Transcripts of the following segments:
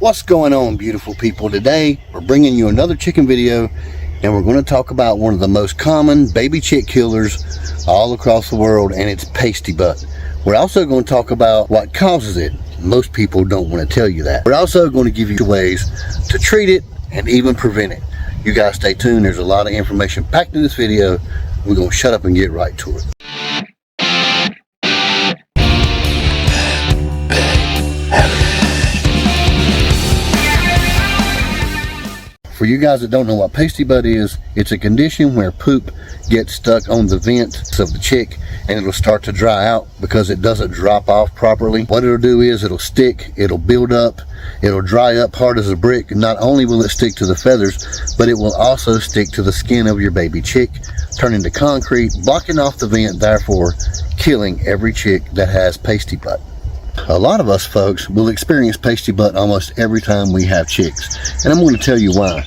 What's going on, beautiful people? Today we're bringing you another chicken video, and we're going to talk about one of the most common baby chick killers all across the world, and it's pasty butt. We're also going to talk about what causes it. Most people don't want to tell you that. We're also going to give you ways to treat it and even prevent it. You guys stay tuned. There's a lot of information packed in this video. We're going to shut up and get right to it. For you guys that don't know what pasty butt is, it's a condition where poop gets stuck on the vents of the chick and it'll start to dry out because it doesn't drop off properly. What it'll do is it'll stick, it'll build up, it'll dry up hard as a brick. Not only will it stick to the feathers, but it will also stick to the skin of your baby chick, turn into concrete, blocking off the vent, therefore killing every chick that has pasty butt. A lot of us folks will experience pasty butt almost every time we have chicks, and I'm going to tell you why.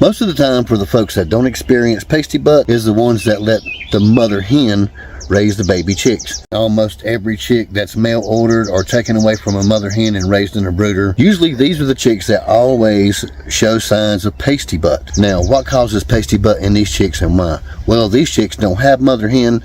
Most of the time, for the folks that don't experience pasty butt is the ones that let the mother hen raise the baby chicks. Almost every chick that's mail ordered or taken away from a mother hen and raised in a brooder, usually these are the chicks that always show signs of pasty butt. Now, what causes pasty butt in these chicks and why? Well, these chicks don't have mother hen.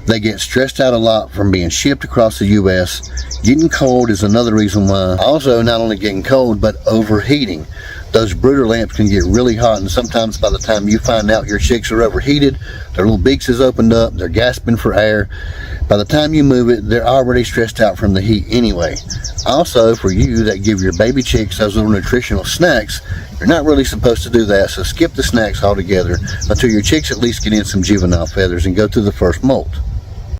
They get stressed out a lot from being shipped across the U.S. Getting cold is another reason why. Also, not only getting cold, but overheating. Those brooder lamps can get really hot, and sometimes by the time you find out your chicks are overheated, their little beaks is opened up, they're gasping for air. By the time you move it, they're already stressed out from the heat anyway. Also, for you that give your baby chicks those little nutritional snacks, you're not really supposed to do that, so skip the snacks altogether until your chicks at least get in some juvenile feathers and go through the first molt.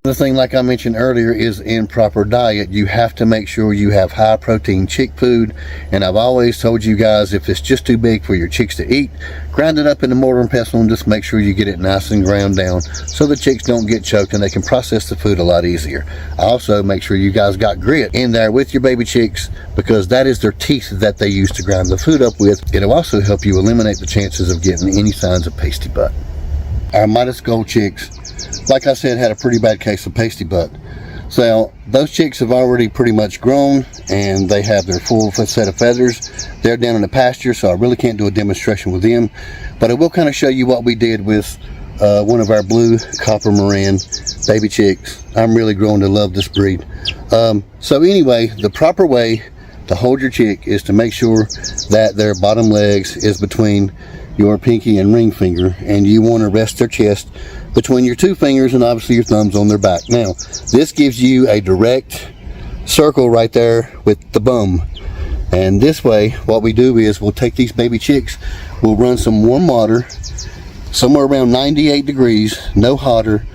The thing, like I mentioned earlier, is improper diet. You have to make sure you have high protein chick food, and I've always told you guys, if it's just too big for your chicks to eat, grind it up in a mortar and pestle and just make sure you get it nice and ground down so the chicks don't get choked and they can process the food a lot easier. Also, make sure you guys got grit in there with your baby chicks, because that is their teeth that they use to grind the food up with. It'll also help you eliminate the chances of getting any signs of pasty butt. Our Midas Gold chicks, like I said, had a pretty bad case of pasty butt. So those chicks have already pretty much grown and they have their full set of feathers. They're down in the pasture, so I really can't do a demonstration with them, but I will kind of show you what we did with one of our blue copper Moran baby chicks. I'm really growing to love this breed. So anyway, the proper way to hold your chick is to make sure that their bottom legs is between your pinky and ring finger, and you want to rest their chest between your two fingers and obviously your thumbs on their back. Now, this gives you a direct circle right there with the bum. And this way, what we do is we'll take these baby chicks, we'll run some warm water, somewhere around 98 degrees, no hotter.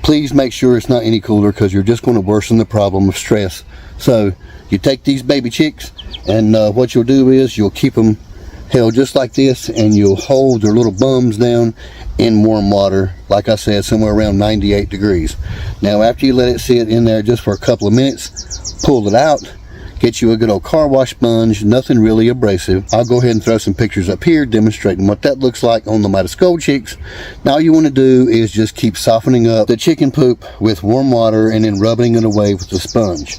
Please make sure it's not any cooler, because you're just going to worsen the problem of stress. So, you take these baby chicks, and what you'll do is you'll keep them held just like this, and you'll hold their little bums down in warm water, like I said, somewhere around 98 degrees. Now, after you let it sit in there just for a couple of minutes, pull it out, get you a good old car wash sponge, nothing really abrasive. I'll go ahead and throw some pictures up here demonstrating what that looks like on the Midas Gold chicks. Now, all you want to do is just keep softening up the chicken poop with warm water and then rubbing it away with the sponge.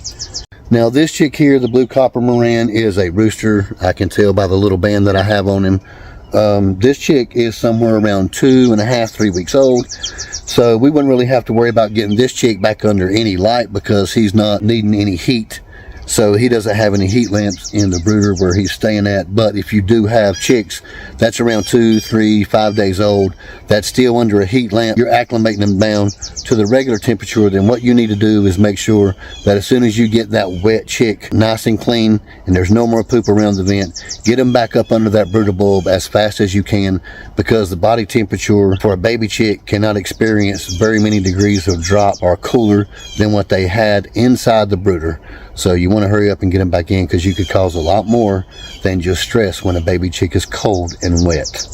Now, this chick here, the blue copper Moran, is a rooster. I can tell by the little band that I have on him. This chick is somewhere around 2.5, 3 weeks old. So we wouldn't really have to worry about getting this chick back under any light, because he's not needing any heat. So he doesn't have any heat lamps in the brooder where he's staying at. But if you do have chicks that's around 2, 3, 5 days old, that's still under a heat lamp, you're acclimating them down to the regular temperature, then what you need to do is make sure that as soon as you get that wet chick nice and clean and there's no more poop around the vent, get them back up under that brooder bulb as fast as you can, because the body temperature for a baby chick cannot experience very many degrees of drop or cooler than what they had inside the brooder. So you want to hurry up and get them back in, because you could cause a lot more than just stress when a baby chick is cold and wet.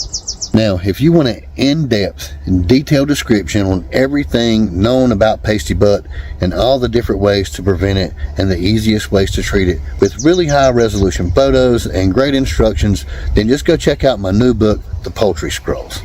Now, if you want an in-depth and detailed description on everything known about pasty butt and all the different ways to prevent it and the easiest ways to treat it, with really high resolution photos and great instructions, then just go check out my new book, The Poultry Scrolls.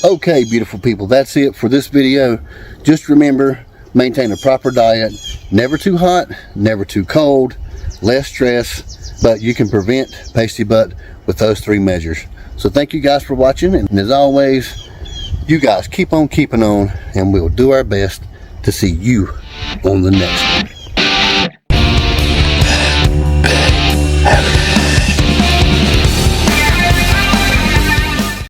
Okay, beautiful people, that's it for this video. Just remember, maintain a proper diet, never too hot, never too cold, less stress, but you can prevent pasty butt with those 3 measures. So thank you guys for watching, and as always, you guys keep on keeping on, and we'll do our best to see you on the next one.